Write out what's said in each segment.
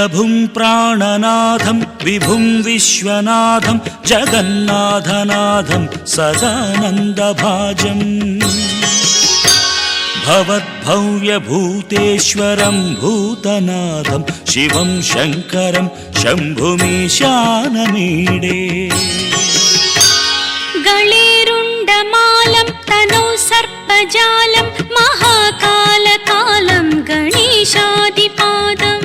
प्रभुं प्राणनाथं विभुं विश्वनाथं जगन्नाथनाथं सदानन्दभाजम् भवद्भव्यभूतेश्वरं भूतनाथं शिवं शङ्करं शम्भुमीशानमीडे गणेरुण्डमालं तनौ सर्पजालं महाकालकालं गणेशादिपादम्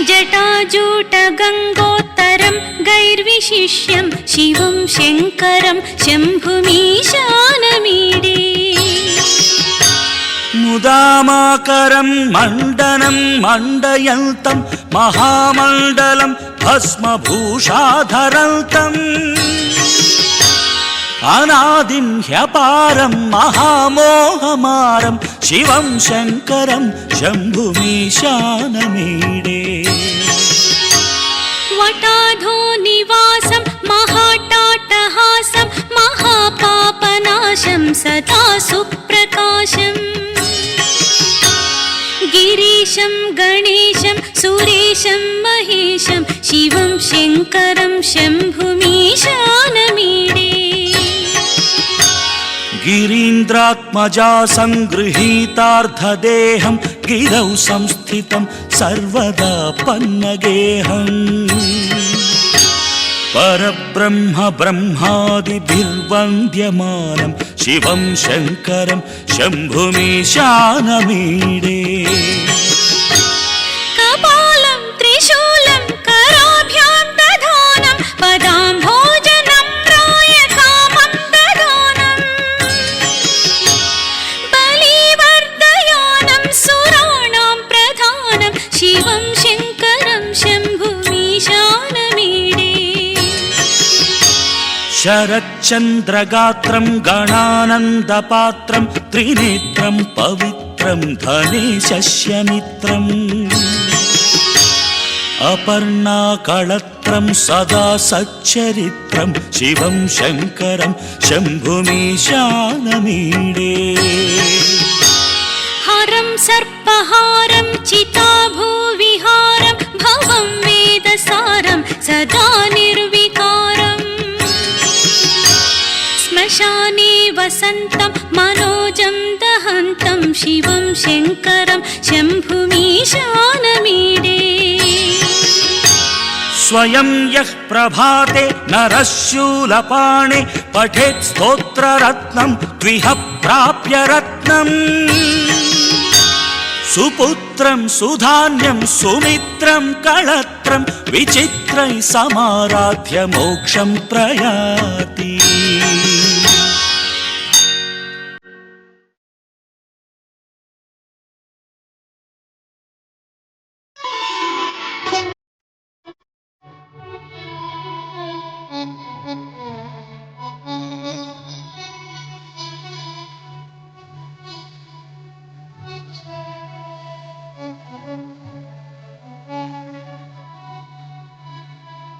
जटाजूटगङ्गोत्तरं गैर्विशिष्यं शिवं शङ्करं शम्भुमीशानमीडे मुदामाकरं मण्डनं मण्डयन्तं महामण्डलं भस्मभूषाधरन्तम् अनादिं ह्यपारं महामोहमारं शिवं शङ्करं शम्भुमीशानमीडे वटाधो निवासं महाटाटहासं महापापनाशं सदा सुप्रकाशम् गिरीशं गणेशं सुरेशं महेशं शिवं शङ्करं शम्भुमीशानमीडे गिरीन्द्रात्मजा सङ्गृहीतार्धदेहं गिरौ संस्थितं सर्वदा पन्नगेहम् परब्रह्म ब्रह्मादिभिर्वन्द्यमानं शिवं शङ्करं शम्भुमीशानमीडे कपालं त्रिशूलं कराभ्यां दधानं पदाम्भोजनम्राय कामं ददानं बलिवर्धयानं सुराणां प्रधानं शिवं शङ्करं शम्भुमीशानमीडे शरच्चन्द्रगात्रं गणानन्दपात्रं त्रिनेत्रं पवित्रं धनेशस्यमित्रम् अपर्णाकळत्रं सदा सच्चरित्रं शिवं शङ्करं शम्भुमीशानमीडे हरं सर्पहारं चिताभूविहारं भवं वेदसारं सदा निर्विकारम् श्मशाने वसन्तं मनोजं दहन्तं शिवं शङ्करं शम्भुमीशानमीडे स्वयं यः प्रभाते नरः शूलपाणे पठेत् स्तोत्ररत्नं द्विह प्राप्य रत्नम् सुपुत्रं सुधान्यं सुमित्रं कळत्रं विचित्रैः समाराध्य मोक्षं प्रयाति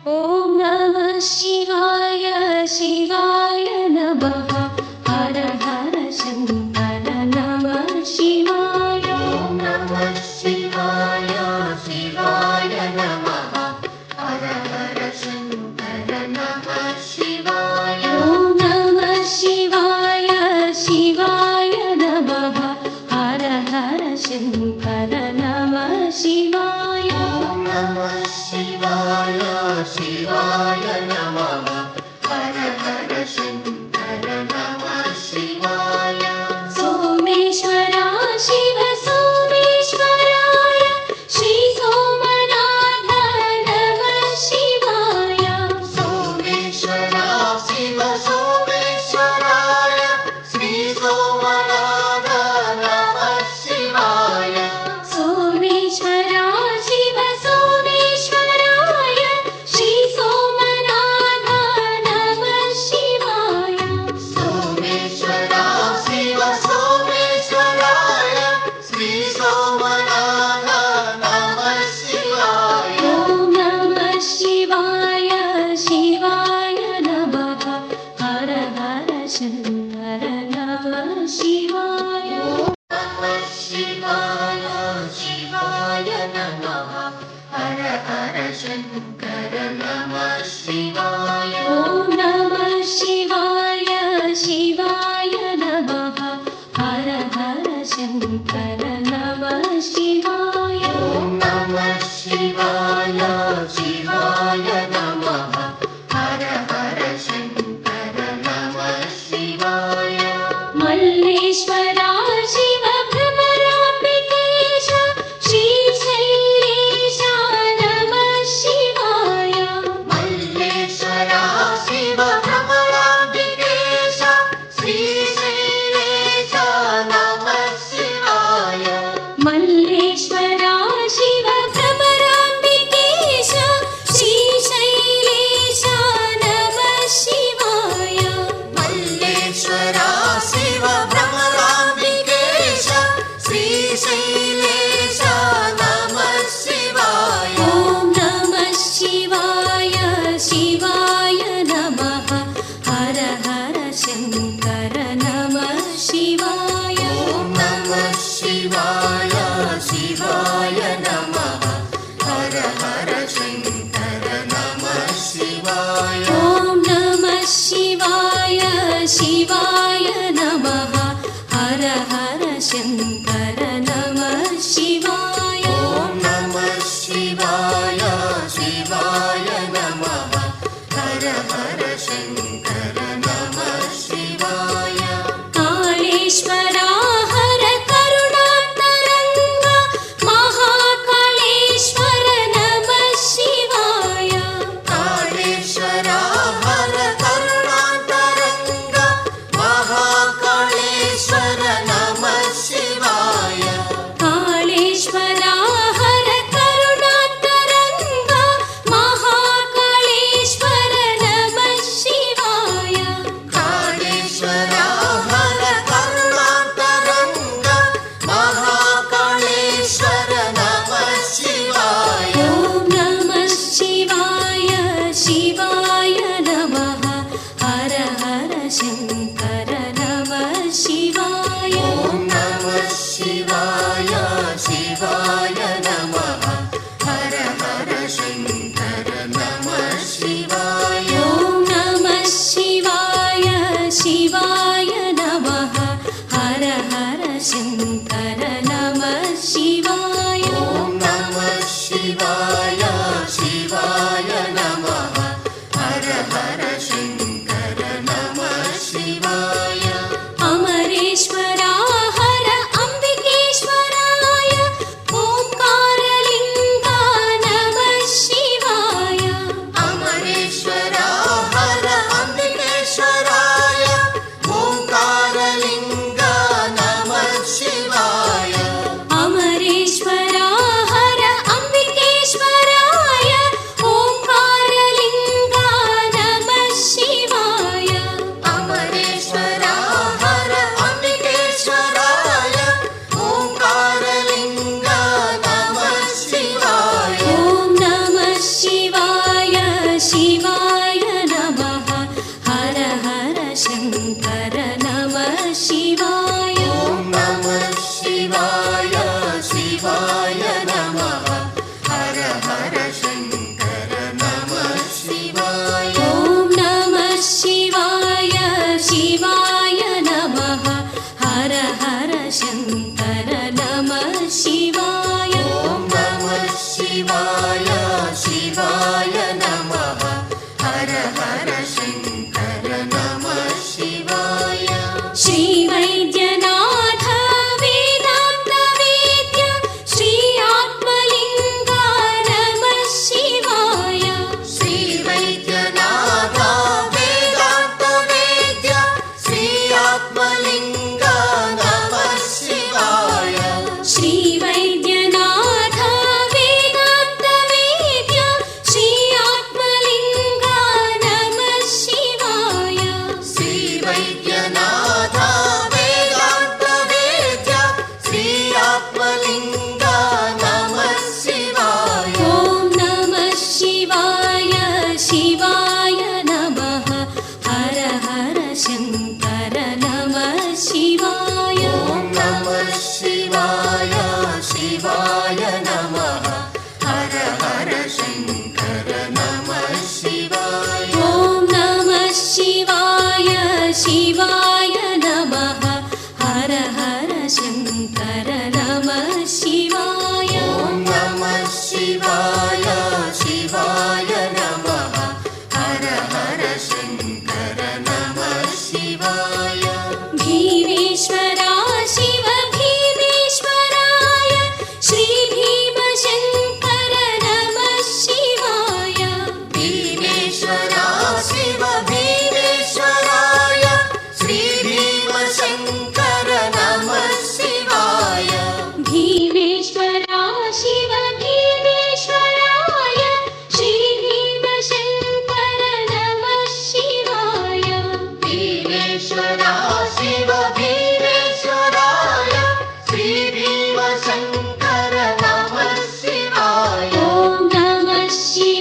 ॐ नमः शिवाय शिवाय नमः हर हर शङ्कर नमः शिवाय ॐ नमः शिवाय शिवाय नमः हर हर शङ्कर नमः शिवाय ॐ नमः शिवाय शिवाय नमः हर हर शङ्कर नमः शिवाय ॐ नमः शिवाय शिवाय नमः हर हर शङ्कर नमः शिवाय शङ्कर नमः शिवाय ॐ नमः शिवाय शिवाय नमः हर हर शङ्कर नमः शिवाय ॐ नमः शिवाय शिवाय नमः हर हर शङ्कर नमः शिवाय मल्लेश्वरा शिव भ्रमराम्बिकेश श्रीशैलेश नमः शिवाय मल्लेश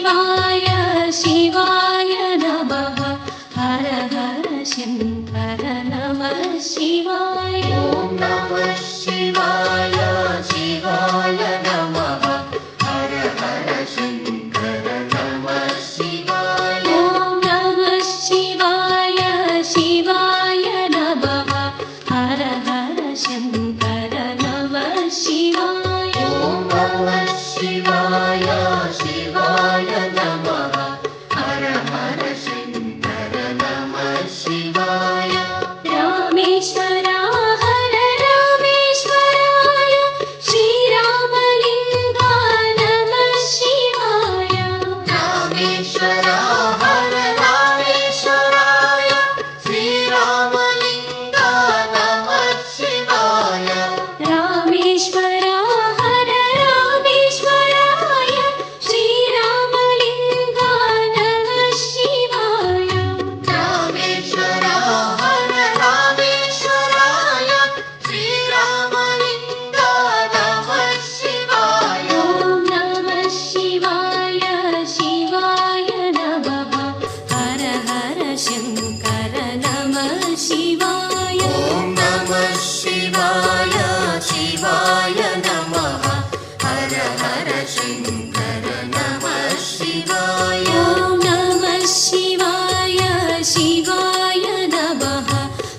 शिवाय शिवाय नमः हर हर शङ्कर नमः शिवाय ॐ नमः शिवाय शिवाय नमः हर हर शङ्कर नमः शिवाय ॐ नमः शिवाय शिवाय नमः हर हर शङ्कर नमः शिवाय ॐ नमः शिवाय शिवाय नमः हर हर शङ्कर नमः शिवाय रामेश्वरा हर रामेश्वराय श्रीरामलिङ्गा नमः शिवाय रामेश्वरा हर रामेश्वराय श्रीरामलिङ्गा नमः शिवाय रामेश्वरा हर रामेश्वराय श्रीरामलिङ्गा नमः शिवाय रामेश्वरा हर रामेश्वराय श्रीरामलिङ्गा नमः शिवाय ॐ नमः शिवाय शिवाय नमः हर हर शङ्कर नमः शिवाय ॐ नमः शिवाय शिवाय नमः हर हर शङ्कर नमः शिवाय ॐ नमः शिवाय शिवाय नमः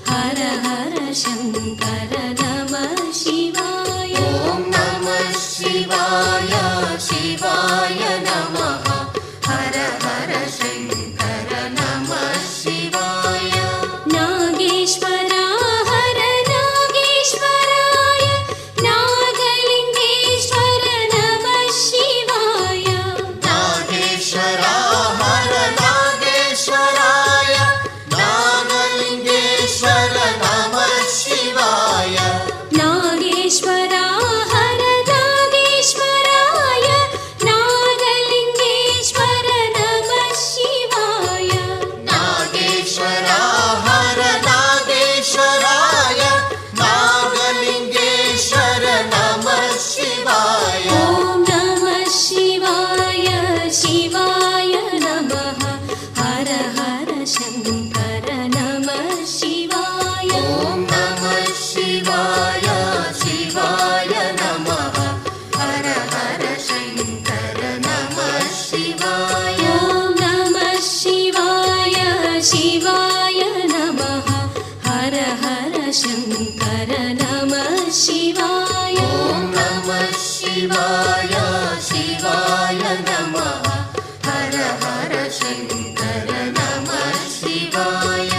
हर हर शङ्कर नमः शिवाय ॐ नमः शिवाय शिवाय नमः हर हर शङ्कर नमः शिवाय नागेश्वरा हर नागेश्वराय नागलिङ्गेश्वर नमः शिवाय नागेश्वरा हर नागेश्वराय नागलिङ्गेश्वर नमः शिवाय नागेश्वरा हर नागेश्वराय नागलिङ्गेश्वर नमः शिवाय नागेश्वरा हर नागेश्वराय नागलिङ्गेश्वर नमः शिवाय ॐ नमः शिवाय शिवाय नमः हर हर शङ्कर नमः शिवाय ॐ नमः शिवाय शिवाय नमः हर हर शङ्कर नमः शिवाय ॐ नमः शिवाय शिवाय नमः हर हर शङ्कर नमः शिवाय ॐ नमः शिवाय शिवाय नमः हर हर शङ्कर नमः शिवाय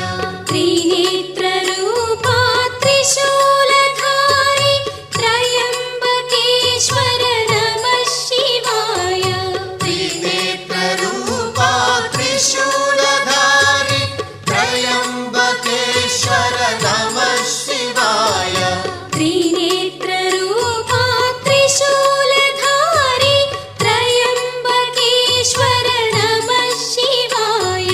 त्रिनेत्ररूपा त्रिशूलधारी त्रयम्बकेश्वर नमः शिवाय त्रिनेत्ररूपा त्रिशूलधारी त्रयम्बकेश्वर नमः शिवाय त्रिनेत्ररूपा त्रिशूलधारी त्रयम्बकेश्वर नमः शिवाय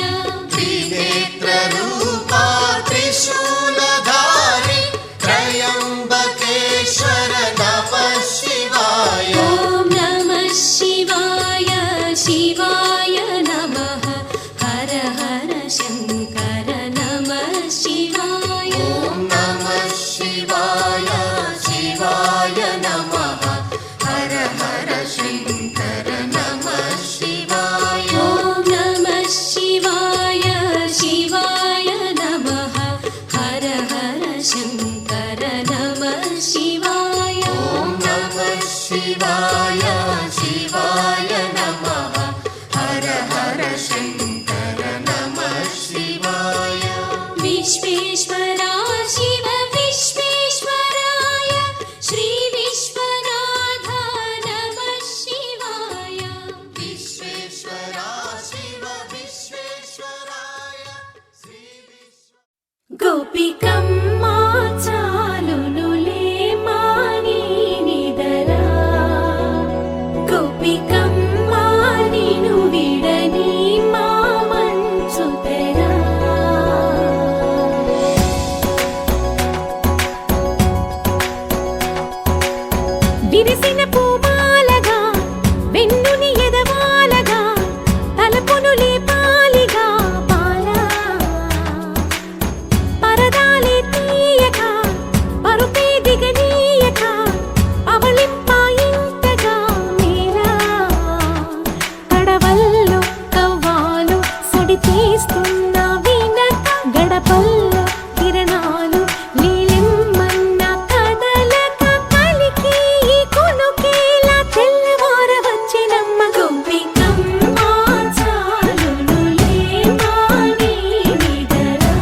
त्रिनेत्ररूपा त्रिशूलधारी त्रयम्बकेश्वर नमः शिवाय ॐ नमः शिवाय शिवाय नमः हर हर शङ्कर नमः शिवाय ॐ नमः शिवाय शिवाय नमः हर हर शङ्कर नमः शिवाय ॐ नमः शिवाय शिवाय नमः हर हर शङ्कर नमः शिवाय ॐ नमः शिवाय शिवाय नमः हर हर शङ्कर नमः शिवाय विश्वेश्वरा शिव विश्वेश्वराय श्री विश्वनाथ नमः शिवाय विश्वेश्वरा शिव विश्वेश्वराय श्री गोपिकम्मा चालुनुले मानी निदरा गोपिकम्मा निनु विडनी मा मंचुतरा విరిసిన పూమాలగా వెన్నుని ఎదవాలగా గడపల్లో కవ్వాలు సడి చేస్తున్న వినత గడపల్లో కిరణాలు నీలిమ్మన్న కదలక కలికి ఈ కొనుకేలా తెల్లవార వచ్చినమ్మ గోపికమ్మ చాలునులే మాని నిదరా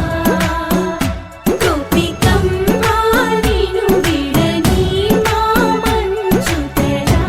గోపికమ్మ నిను విడని మా మంచు తెరా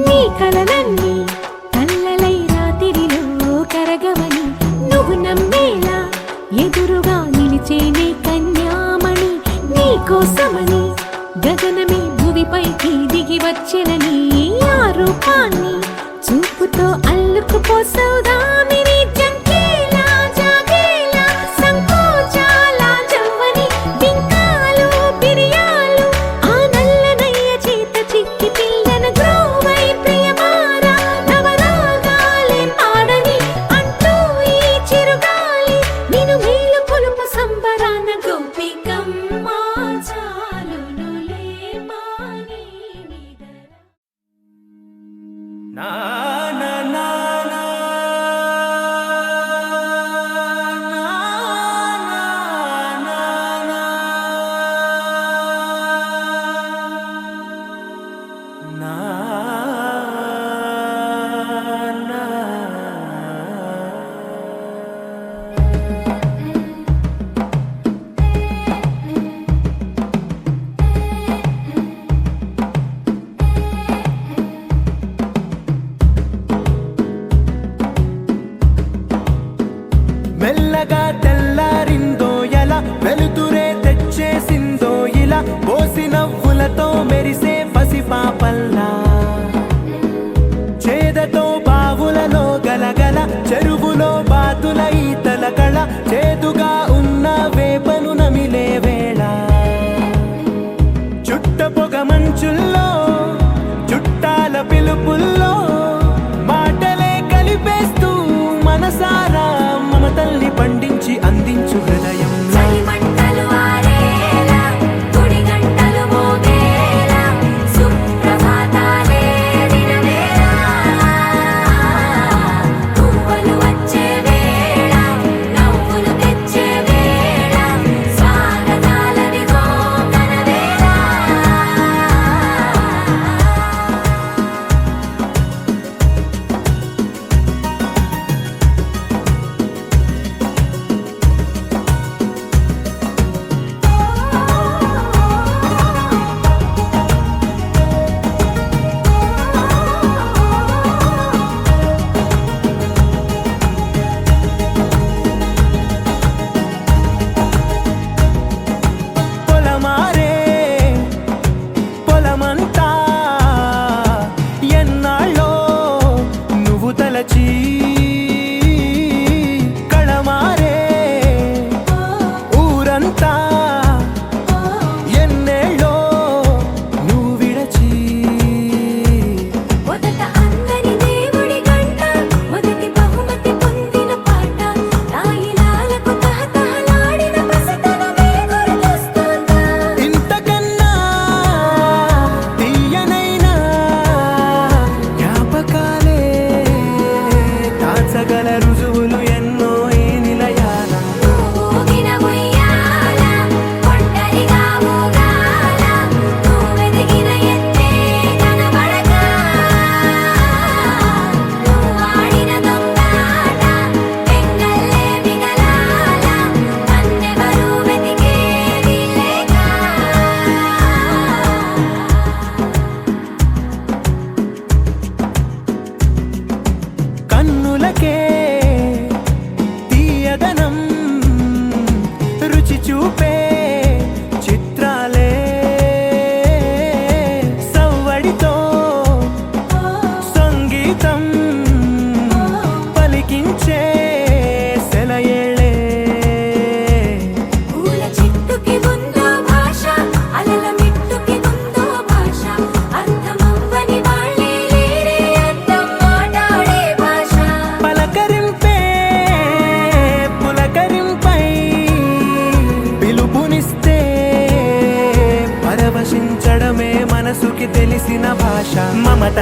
నీ కలలన్నీ కల్లలై రాత్రిలో కరగవని నువ్వు నమ్మేలా ఎదురుగా నిలిచేనే కన్యామణి నీ కోసమని గగనమే భువిపైకి దిగి వచ్చెనని ఆ రూపాన్ని చూపుతో అల్లుకుపోసౌదామిని జంకేలా జాగేలా సంకోచాల జవ్వని బింకాలు బిరియాలు ఆ నల్లనయ్య చేత చిక్కి పిల్లన గ్రోవై ప్రియమారా నవరాగాలే పాడని అంటూ ఈ చిరుగాలి నిన్ను మేలు కొలుపు సంబరాన గోపికమ్మ చాలునులే మాని నిదరా నా నా నా నా మెల్లగా తెల్లారిందో ఎలా వెలుతురే తెచ్చేసిందో ఇలా పోసి నవ్వులతో మెరిసే పసిపాపల్లా చేదతో బావులలో గలగల చెరువులో బాతుల ఈతల కళ చేదుగా ఉన్న వేపను నమిలే వేళ చుట్ట పొగ మంచుల్లో చుట్టాల పిలుపుల్లో మాటలే కలిపేస్తూ మనసారా మమతల్ని పండించి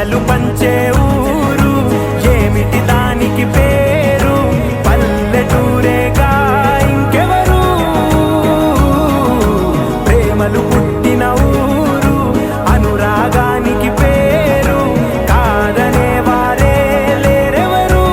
పాటలు పంచే ఊరు ఏమిటి దానికి పేరు పల్లెటూరేగా ఇంకెవరు ప్రేమలు పుట్టిన ఊరు అనురాగానికి పేరు కాదనే వారే లేరెవరు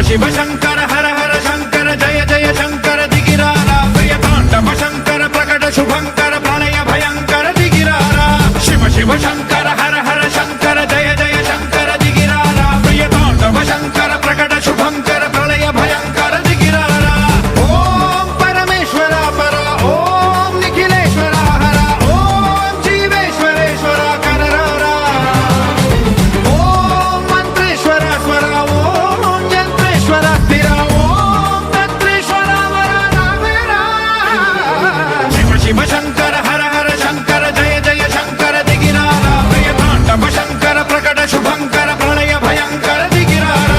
శివ శంకర హర హర శంకర జయ జయ శంకర దిగిరారా ప్రియతాండవ శంకర ప్రకట శుభంకర ప్రళయ భయంకర దిగిరారా శివ శివ శంకర హర హర శంకర జయ జయ శంకర దిగిరారా ప్రియతాండవ శంకర ప్రకట శుభంకర ప్రళయ భయంకర దిగిరారా ఓం పరమేశ్వర పర ఓం నిఖిలేశ్వర హర ఓం జీవేశ్వరేశ్వర కరరారా ఓం మంత్రేశ్వర స్వర ఓం యంత్రేశ్వర స్థిర ఓం తంత్రేశ్వర వర రామేరా శివ శివ శంకర హర హర శంకర జయ జయ శంకర దిగిరారా ప్రియతాండవ శంకర ప్రకట శుభంకర ప్రళయ భయంకర దిగిరారా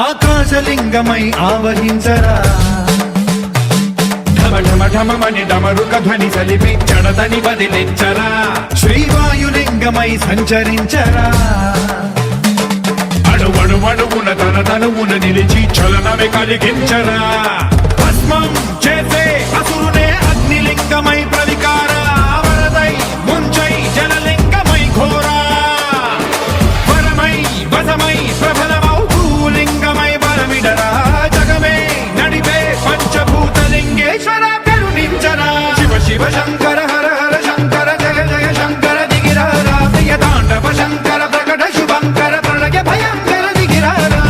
ఆకాశలింగమై ఆవహించరా ఢమ ఢమ ఢమమని డమరుక ధ్వని సలిపి జడదని బదిలించరా శ్రీవాయులింగమై సంచరించరా అడువడువడువున తన తనువున నిలిచి చలనమే కలిగించరా భస్మం చేసే అసురునే అగ్నిలింగమై ప్రవికార వరదై ముంచై జలలింగమై ఘోరా వరమై వసమై ప్రబలమౌ భూలింగమై బలమిడరా జగమే నడిపే పంచభూతలింగేశ్వర కరుణించరా శివ శివ శంకర హర హర శంకర జయ జయ శంకర దిగిరారా ప్రియతాండవ శంకర ప్రకట శుభంకర ప్రళయ భయంకర దిగిరారా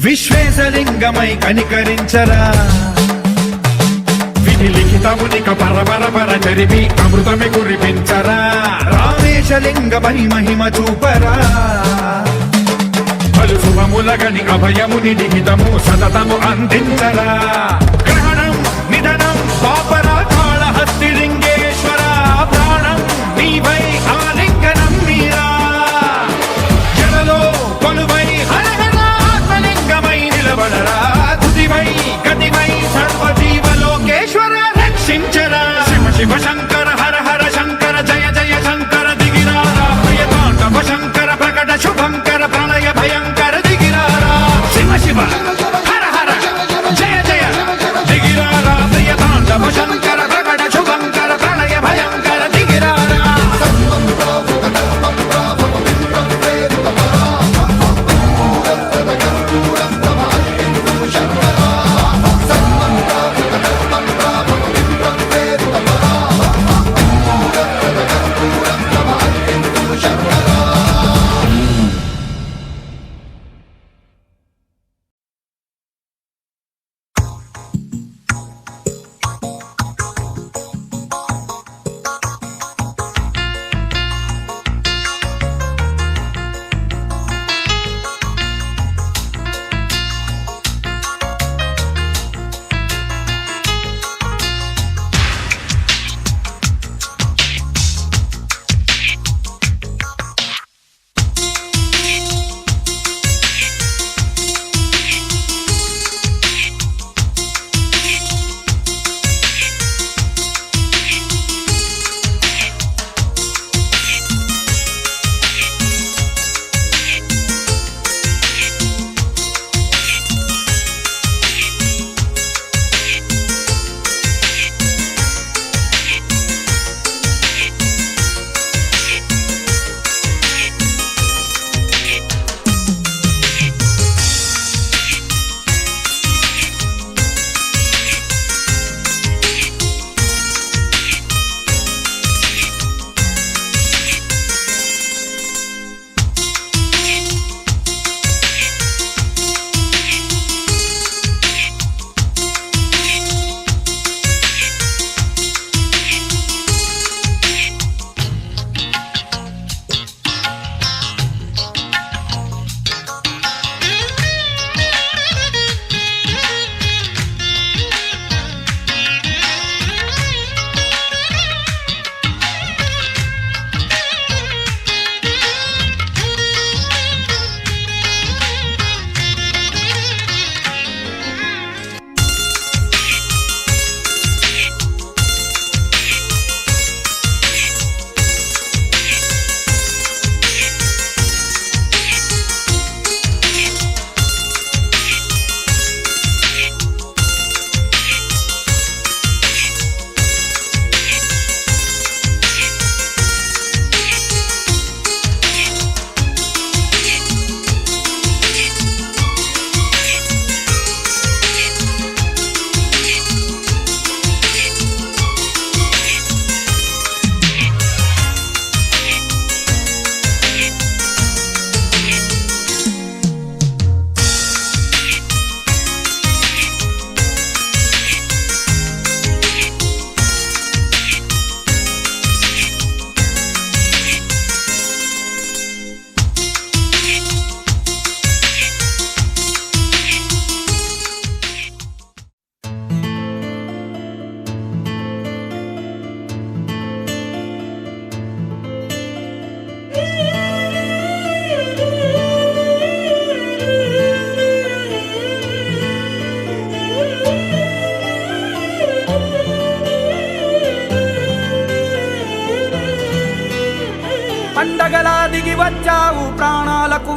విశ్వేశలింగమై కనికరించరా విధి లిఖితమునిక పరపర పర చరివి అమృతమి కురిపించరా రామేశలింగమై మహిమ చూపరా పలు శుభములగని అభయముని లిఖితము సతతము అందించరా గ్రహణం నిధనం పాపరా కాళహస్తి లింగేశ్వర ప్రాణం నీవై ఆలింగనం మీరా జలలో కొలువై హర హర ఆత్మలింగమై నిలబడరా తుదివై గతివై సర్వజీవలోకేశ్వర రక్షించరా శివ శివ శంకర హర హర శంకర జయ జయ శంకర దిగిరారా ప్రియతాండవ శంకర ప్రకట శుభంకర ప్రళయ భయంకర దిగిరారా శివ శివ హర హర జయ జయ దిగిరారా ప్రియతాండవ శంకర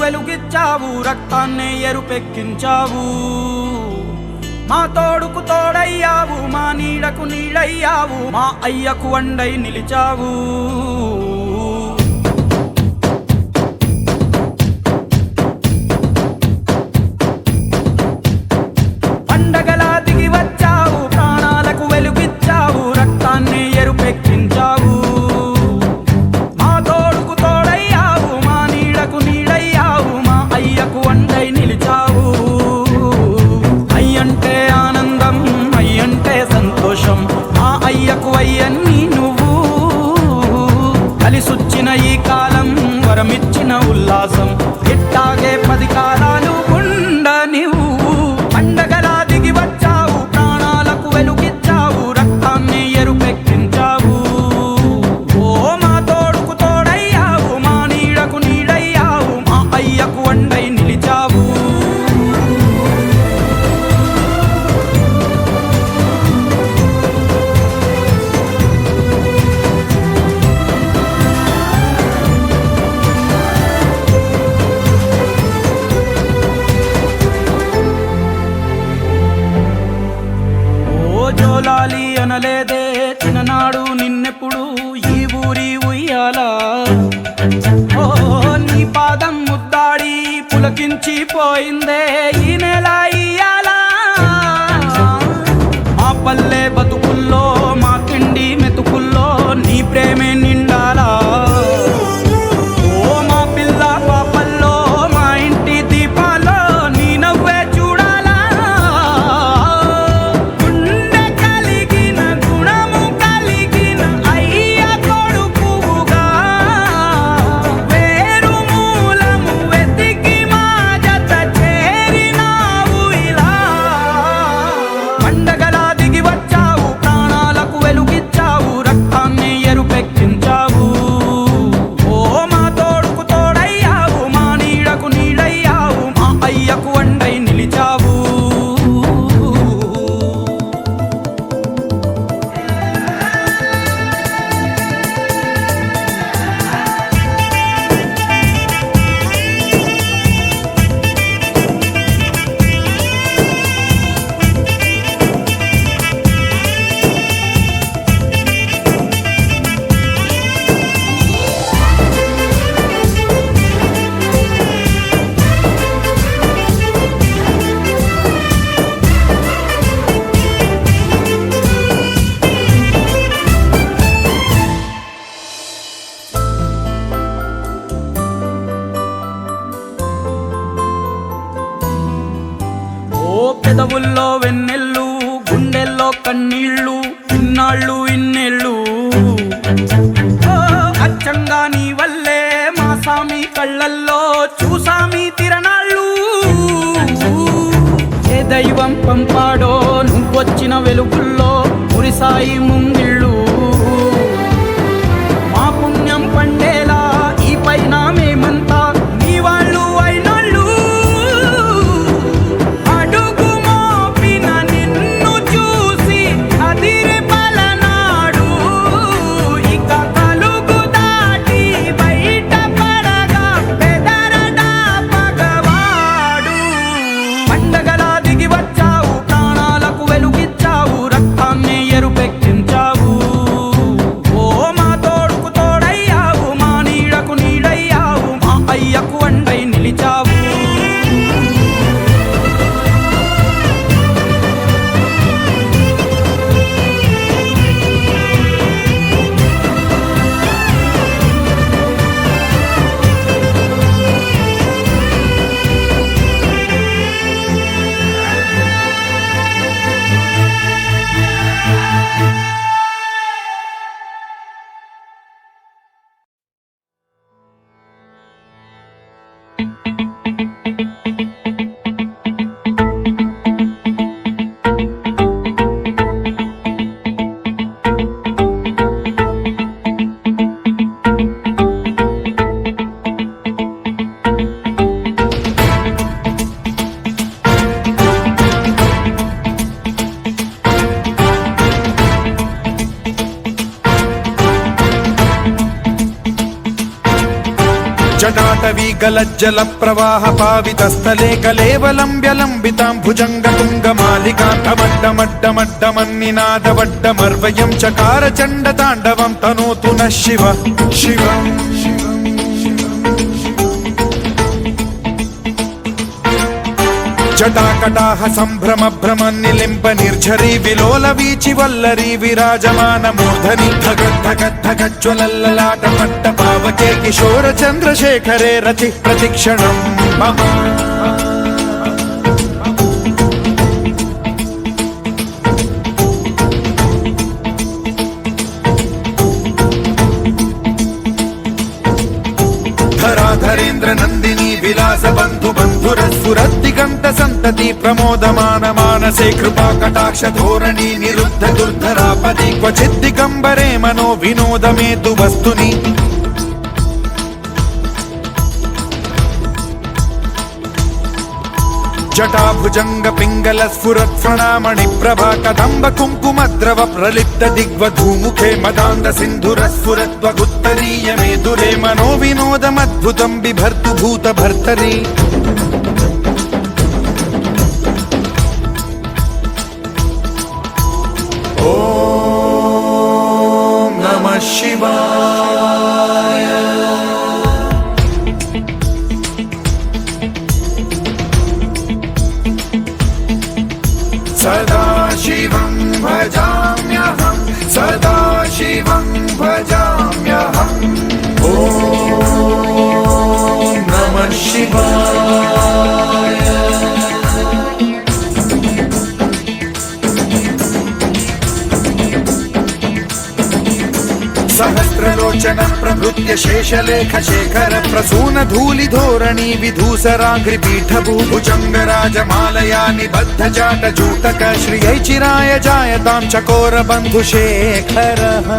వెలుగిచ్చావు, రక్తాన్నే ఎరుపెక్కించావు. మా తోడుకు తోడయ్యావు, మా నీడకు నీడయ్యావు, మా అయ్యకు అండై నిలిచావు. పండగలా దిగి వచ్చావు, ప్రాణాలకు వెలుగిచ్చావు, రక్తాన్ని ఎరుపెక్కించావు. మా తోడుకు తోడయ్యావు, మా నీడకు నీడయ్యావు, మా అయ్యకు అండై నిలిచావు. అయ్యంటే ఆనందం, అయ్యంటే సంతోషం, మా అయ్యకు అయ్యన్ని నువ్వు. కలిసొచ్చిన ఈ కాలం వరమిచ్చిన ఉల్లాసం, ఇట్టాగే 10 కాలాలు ఉండ నీవు. పండగలా దిగి వచ్చావు, ప్రాణాలకు వెలుగిచ్చావు, రక్తాన్ని ఎరుపెక్కించావు. ఓ మా తోడుకు తోడయ్యావు, మా నీడకు నీడయ్యావు, మా అయ్యకు అండై నిలిచావు. జోలాలి అనలేదే చిన్ననాడు నిన్నెప్పుడు ఈ ఊరి ఉయ్యాల. ఓ నీ పాదం ముద్దాడి పులకించి పోయిందే ఈ నెల ఇయ్యాల. మా పల్లె బతుకుల్లో, మా తిండి మెతుకుల్లో నీ ప్రేమే నిండాలా. ఓ మా పిల్ల పాపల్లో, మా ఇంటి దీపాల్లో నీ నవ్వే చూడాలా. గుండె కలిగిన గుణము కలిగిన అయ్య కొడుకుగా, వేరు మూలము వెతికి మా జత చేరినావు ఇలా. పండగలా దిగి వచ్చావు, ప్రాణాలకు వెలుగిచ్చావు, రక్తాన్ని ఎరుపెక్కించావు. ఓ మా తోడుకు తోడయ్యావు, మా నీడకు నీడయ్యావు, మా అయ్యకు అండై నిలిచావు. ఓ పెదవుల్లో వెన్నెల్లు, గుండెల్లో కన్నీళ్ళు, ఇన్నాళ్ళు ఇన్నేళ్ళు. ఓ అచ్చంగా నీ వల్లే మా సామి కళ్ళల్లో చూసామి తిరణాళ్ళు. ఏ దైవం పంపాడో నువ్వొచ్చిన వెలుగుల్లో మురిసాయి ముంగిళ్ళు. మా పుణ్యం పండేలా ఈ పైన మేమంతా నీ వాళ్ళు అయినాళ్ళు. అడుగు మోపిన నిన్ను చూసి అదిరి పలనాడు, ఇక కలుగు దాటి బయట పడగా బెదరడా పగవాడు. పండగలా దిగి వచ్చావు, ప్రాణాలకు వెలుగిచ్చావు, రక్తాన్ని ఎరుపెక్కించావు. गलज्जल प्रवाह पावितस्थले कलेवलम्ब्य लम्बितां भुजङ्गतुङ्गमालिकान्तमड्डमड्डमड्डमन्निनादवड्डमर्वयं चकार चण्डताण्डवं तनोतु नः शिव शिवम् जटाकटाह सम्भ्रम भ्रम निलिम्ब निर्झरी विलोल वीचि वल्लरी विराजमान मूर्धनि धगद्धगद्धगज्ज्वलल्ललाट पट्ट पावके किशोर चन्द्रशेखरे रति प्रतिक्षणं मम धराधरेन्द्र नन्दिनी विलास बन्धु बन्धुरस्फुरद्दिगन्त सन्तति प्रमोदमान मानसे कृपा कटाक्ष धोरणी निरुद्ध दुर्धरापदि क्वचित् दिगम्बरे मनो विनोदमेतु वस्तुनि जटाभुजंग पिंगल स्फुरत् प्रणामणि प्रभा कदम्ब कुङ्कुमद्रव प्रलिप्त दिग्वधूमुखे मदान्द सिन्धुर स्फुरत्वगुत्तरीय मेदुरे मनो विनोदमद्भुतं बिभर्तु भूत भर्तरि ॐ नमः शिवाय सदा शिवं भजाम्यहं सदा शिवं भजाम्यहम् ॐ नमः शिवाय सहस्रलोचन प्रभृत्य शेषलेख शेखर प्रसून धूलि धोरणी विधूसराग्रिपीठ भुजंगराजमालया निबद्ध जाट जूटक श्रियै चिराय जायतां चकोर बन्धुशेखरः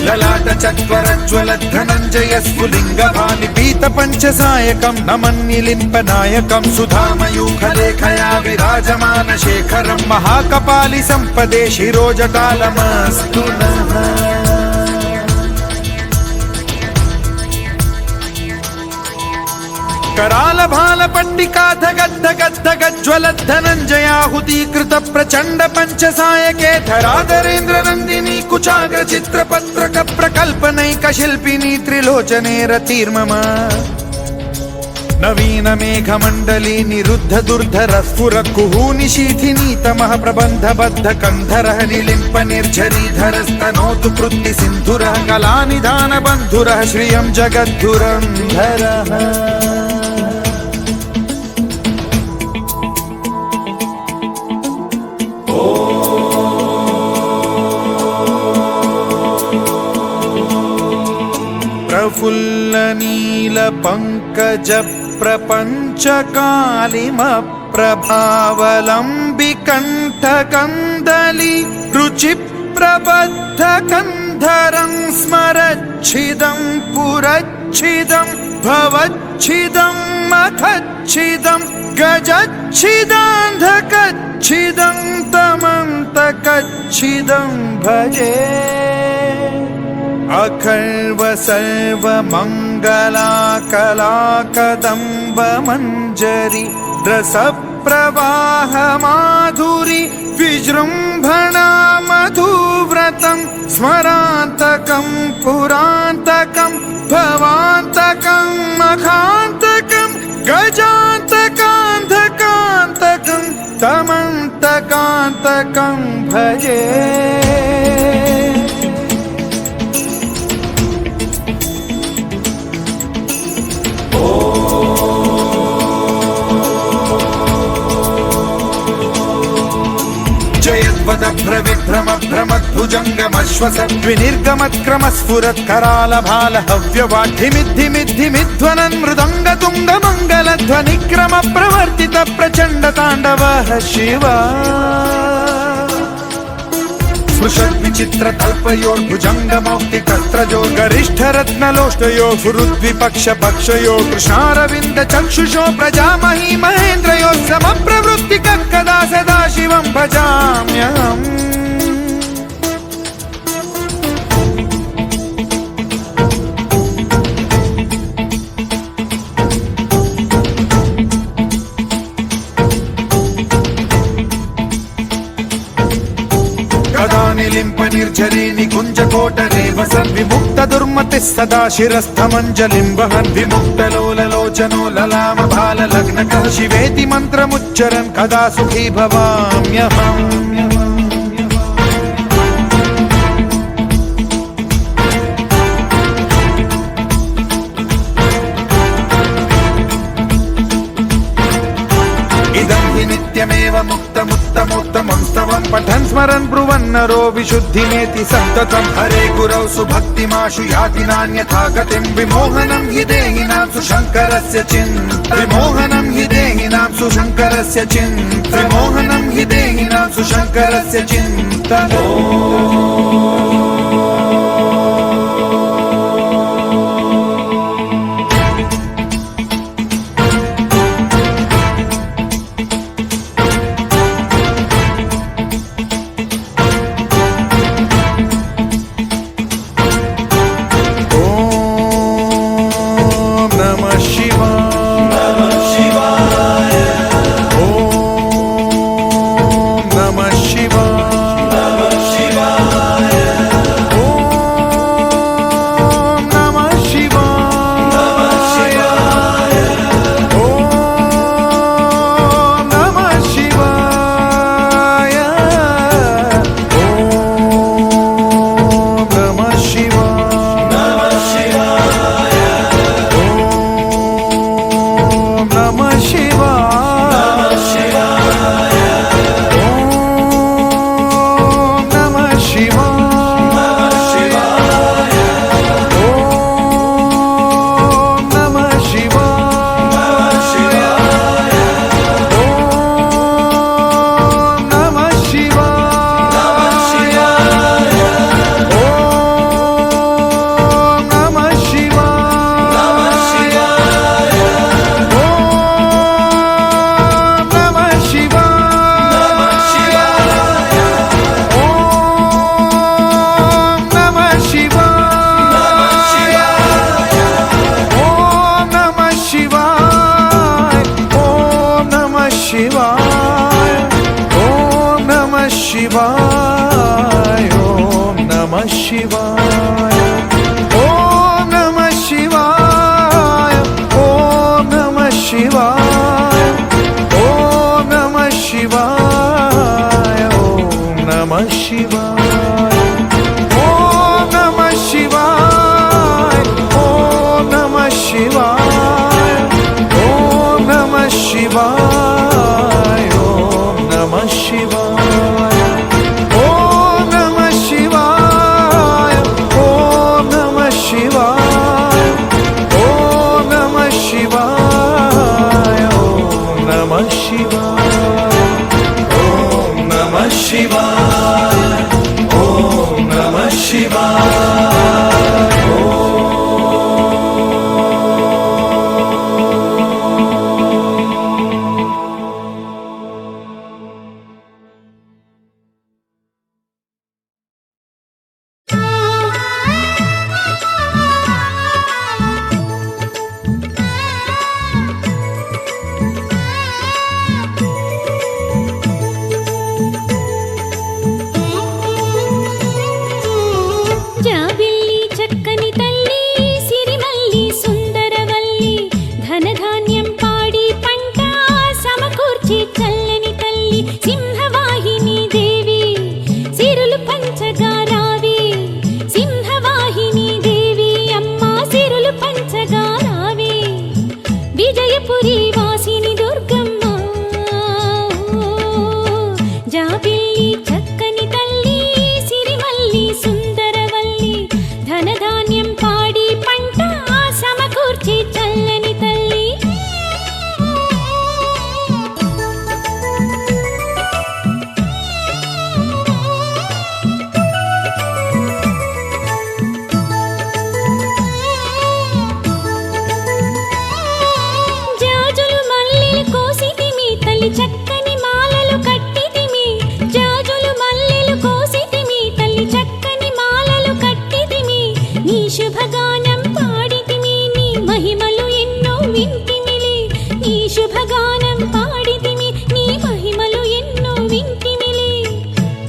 ललाट चत्वरज्वल धनञ्जय स्फुलिङ्ग भानिपीत पञ्चसायकं नमन्निलिम्पनायकं सुधामयूखलेखया विराजमान शेखरं महाकपालि सम्पदे शिरोजटालमस्तु नः कराल भाल पट्टिका धगद्धगद्धगज्ज्वल धनञ्जयाहुतीकृत प्रचण्ड पञ्चसायके धराधरेन्द्र नन्दिनी कुचाग्र चित्रपत्रक प्रकल्पनैक शिल्पिनी त्रिलोचने रतिर्मम नवीन मेघमण्डली निरुद्ध दुर्धर स्फुर कुहूनि शीथिनी तमः प्रबन्ध बद्ध कन्धरः निलिम्प निर्झरीधरस्तनोतु कृत्ति सिन्धुरः कलानिधान बन्धुरः श्रियं जगद्धुरन्धरः प्रफुल्ल नील पंकज प्रपंच कालिम प्रभावलंबि कंठ कंदली रुचि प्रबद्ध कंधरं स्मरच्छिदं पुरच्छिदं भवच्छिदं मखच्छिदं गजच्छिदान्धकच्छिदं तमन्तकच्छिदं भजे अखर्व सर्व मंगला कला कदम्ब मंजरी रस प्रवाह माधुरी विजृंभणा मधुव्रतं स्मरान्तकं पुरान्तकं भवान्तकं मखान्तकं गजान्तकान्धकान्तकं तमन्तकान्तकं भजे जयद्वद भ्रविभ्रम भ्रमद्भुजङ्गमश्वसद्विनिर्गमत्क्रम स्फुरत् कराल भाल हव्यवाढ्यमिद्धिमिद्धिमिध्वनन् मृदङ्ग तुङ्ग मङ्गल ध्वनिक्रम प्रवर्तित प्रचण्ड ताण्डवः शिवा स्पृशद्विचित्र तल्पयोर्भुजङ्ग मौक्तिकस्त्रजो गरिष्ठ रत्नलोष्टयो फुरुद्विपक्ष पक्षयो कृष्णारविन्द चक्षुषो प्रजामही महेन्द्रयो समप्रवृत्तिकः कदा सदा शिवं भजाम्यहम् వసన్ విముక్త దుర్మతి సదా శిరస్థమంజలిం వహన్ విముక్తలోలలోచనో లలామ బాల లగ్నకః శివేతి మంత్రముచ్చరన్ కదా సుఖీ భవామ్యహం. ఇదం హి నిత్యమేవ ముక్తముత్తమోత్తమం స్తవం పఠన్ స్మరన్ బ్రువన్నరో విశుద్ధిమేతి సంతతం. హరే గురౌ సుభక్తిమాశు యాతి నాన్యథా గతిం విమోహనం హి దేహినాం సుశంకరస్య చింత విమోహనం హి దేహినాం సుశంకరస్య చింత విమోహనం హి దేహినాం సుశంకరస్య చింత.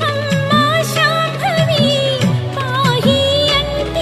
అమ్మా శాంభవి పాహి అంటే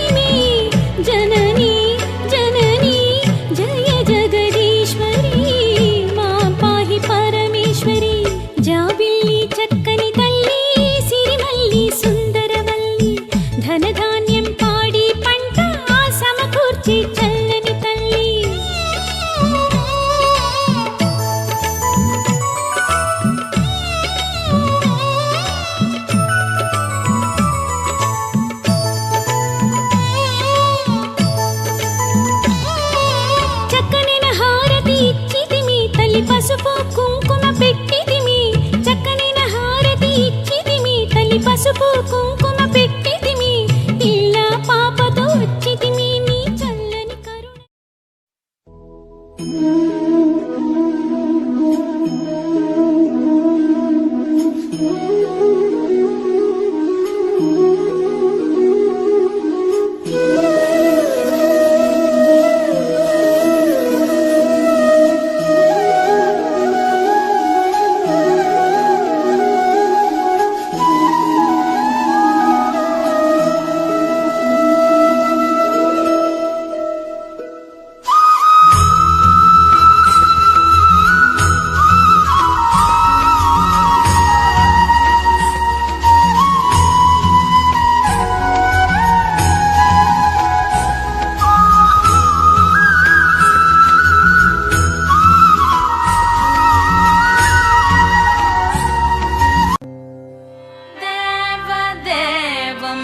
देवदेवं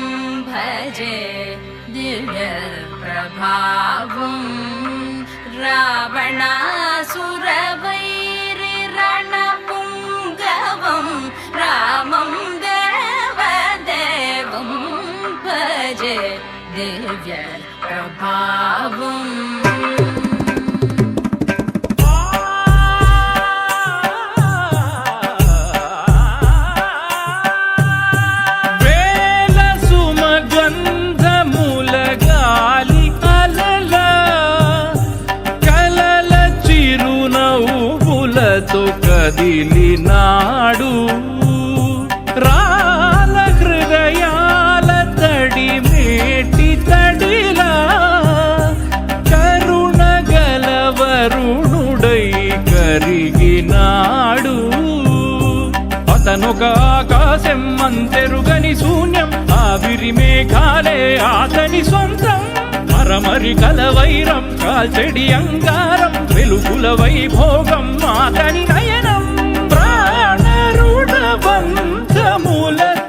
भजे दिव्यप्रभावं रावणासुरवैरिरणपुङ्गवं रामं देवदेवं भजे दिव्यप्रभावम् కదిలినాడు రాల హృదయాల తడి మేటి తడిలా కరుణ గలవరుణుడై కరిగినాడు అతనొక ఆకాశం అంతెరుగని శూన్యం ఆవిరి మేఘాలే అతని సొంతం మరమరి కలవైరం కాల్చెడి అంగారం వెలుగుల వైభోగం అతని నయనం ప్రాణరుణవంతముల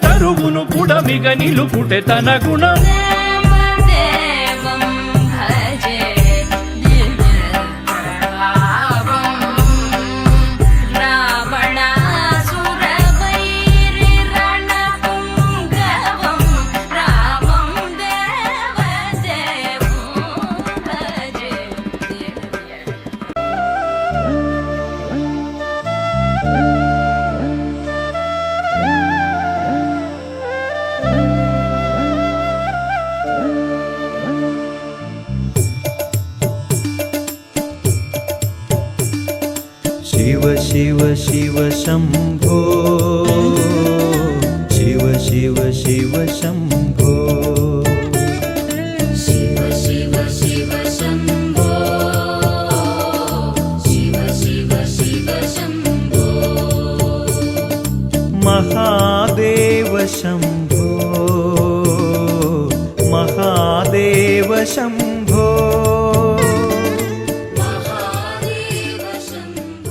తరువును పుడమిగ నిలుపుటె తన గుణం देवदेवं भजे दिव्यप्रभावं रावणासुरवैरिरणपुङ्गवं रामं देवदेवं भजे शिव शिव शिव शम्भो शिव शिव शिव शम्भो शिव शिव शिव शम्भो शिव शिव शिव शम्भो महादेव शम्भो महादेव शम्भो महादेव शम्भो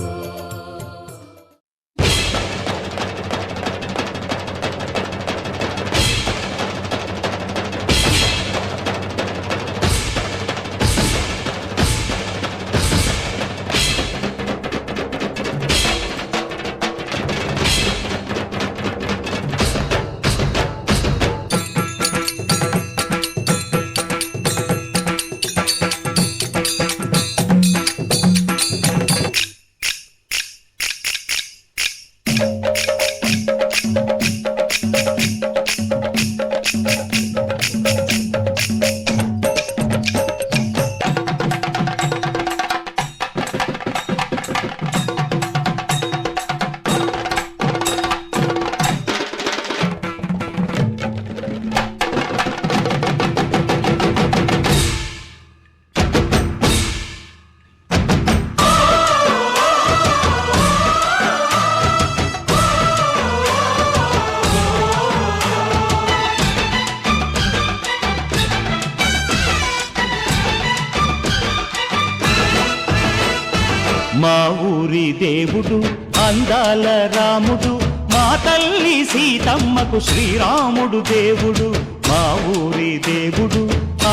మా ఊరి దేవుడు అందాల రాముడు మా తల్లి సీతమ్మకు శ్రీరాముడు దేవుడు మా ఊరి దేవుడు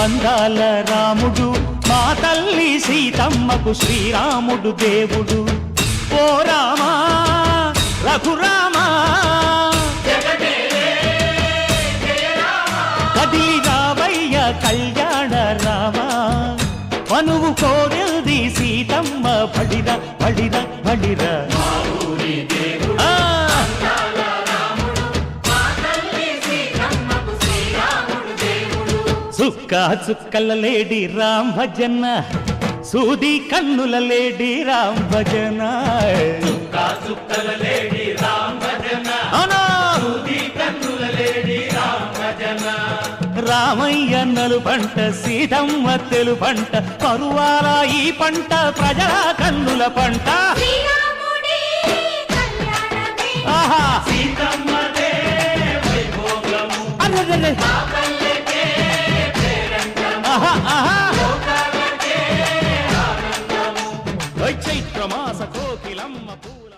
అందాల రాముడు మా తల్లి సీతమ్మకు శ్రీరాముడు దేవుడు ఓ రామా రఘురామా కదిలి రావయ్య కళ్యాణ రామా మనువు కోరిల్ది సీత సీతమ్మ బడిరా బడిరా బడిరా ఆ! చుక్క చుక్కల లేడి రామ్ భజన సూది కన్నుల లేడి రామ్ భజన అవునా? రామయ్య నలు పంట సీతమ్మ తెలు పంట కరువాల ఈ పంట ప్రజల కన్నుల పంట శ్రీరాముడి కళ్యాణమే ఆహా అరెరెరె. ఆహా, ఆహా. ఓయ్ చైత్రమాస కోకిలమ్మ పూల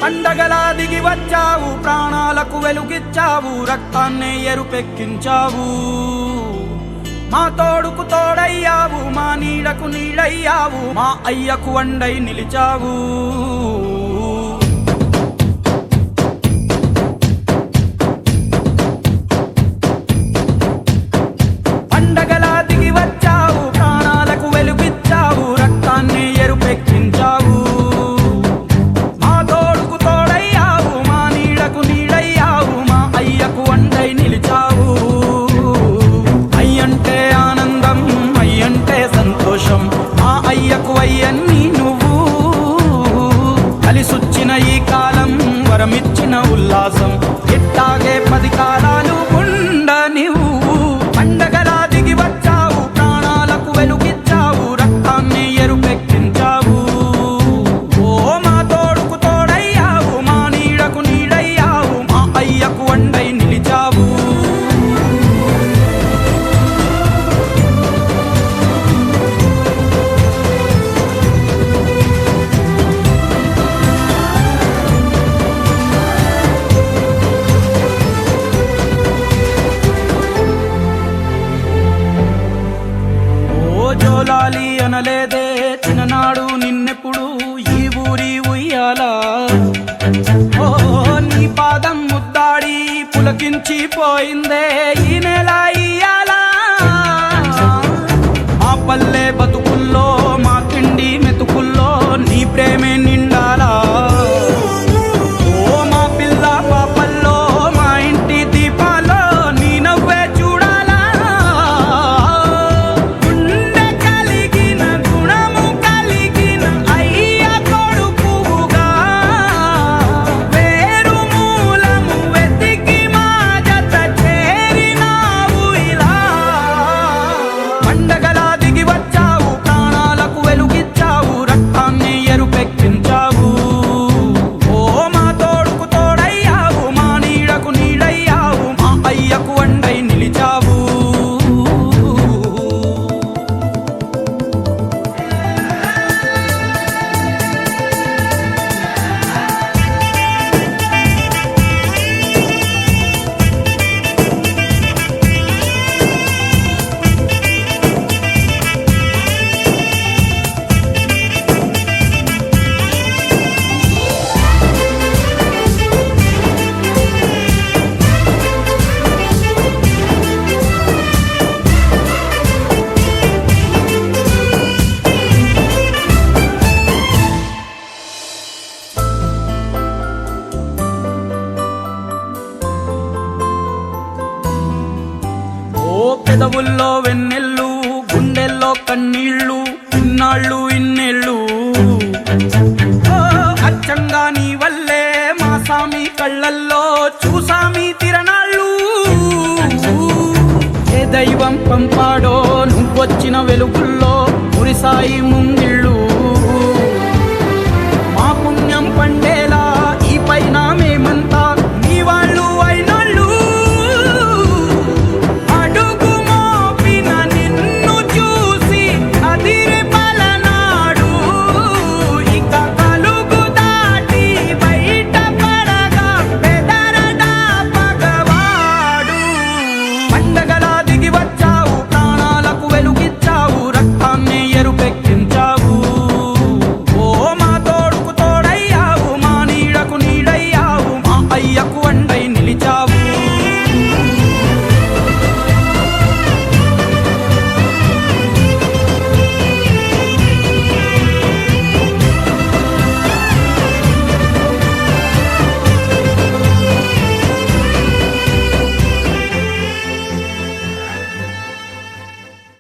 పండగలా దిగి వచ్చావు, ప్రాణాలకు వెలుగిచ్చావు, రక్తాన్నే ఎరుపెక్కించావు. మా తోడుకు తోడయ్యావు, మా నీడకు నీడయ్యావు, మా అయ్యకు వండై నిలిచావు. పండగలా దిగి వచ్చావు, ప్రాణాలకు వెలుగిచ్చావు, రక్తాన్నే ఎరుపెక్కించావు. మా తోడుకు తోడయ్యావు, మా నీడకు నీడయ్యావు, మా అయ్యకు వండై నిలిచావు. అయ్యంటే ఆనందం, అయ్యంటే సంతోషం, మా అయ్యకు అయ్యన్ని నువ్వు. కలిసొచ్చిన ఈ కాలం వరమిచ్చిన ఉల్లాసం, ఇట్టాగే 10 కాలాలు ఉండ నీవు. పండగలా దిగి వచ్చావు, ప్రాణాలకు వెలుగిచ్చావు, రక్తాన్ని ఎరుపెక్కించావు. ఓ మా తోడుకు తోడయ్యావు, మా నీడకు నీడయ్యావు, మా అయ్యకు వండై నిలిచావు. ఓ జోలాలి అనలేదే చిన్ననాడు నిన్నెప్పుడు ఈ ఊరి ఉయ్యాలా. ఓ నీ పాదం ముద్దాడి పులకించి పోయిందే ఈ నెల ఇయ్యాలా. మా పల్లె బతుకుల్లో, మా తిండి మెతుకుల్లో నీ ప్రేమే నిండాలా. ఓ మా పిల్ల పాపల్లో, మా ఇంటి దీపాల్లో నీ నవ్వే చూడాలా. గుండె కలిగిన గుణము కలిగిన అయ్య కొడుకుగా, వేరు మూలము వెతికి మా జత చేరినావు ఇలా. పండగలా దిగి వచ్చావు, ప్రాణాలకు వెలుగిచ్చావు, రక్తాన్ని ఎరుపెక్కించావు. ఓ మా తోడుకు తోడయ్యావు, మా నీడకు నీడయ్యావు, మా అయ్యకు వండై నిలిచావు. ఓ పెదవుల్లో వెన్నెల్లు, గుండెల్లో కన్నీళ్ళు, ఇన్నాళ్ళు ఇన్నేళ్ళు. ఓ అచ్చంగా నీ వల్లే మా సామి కళ్ళల్లో చూసామి తిరణాళ్ళు. ఏ దైవం పంపాడో నువ్వొచ్చిన వెలుగుల్లో మురిసాయి ముంగిళ్ళు.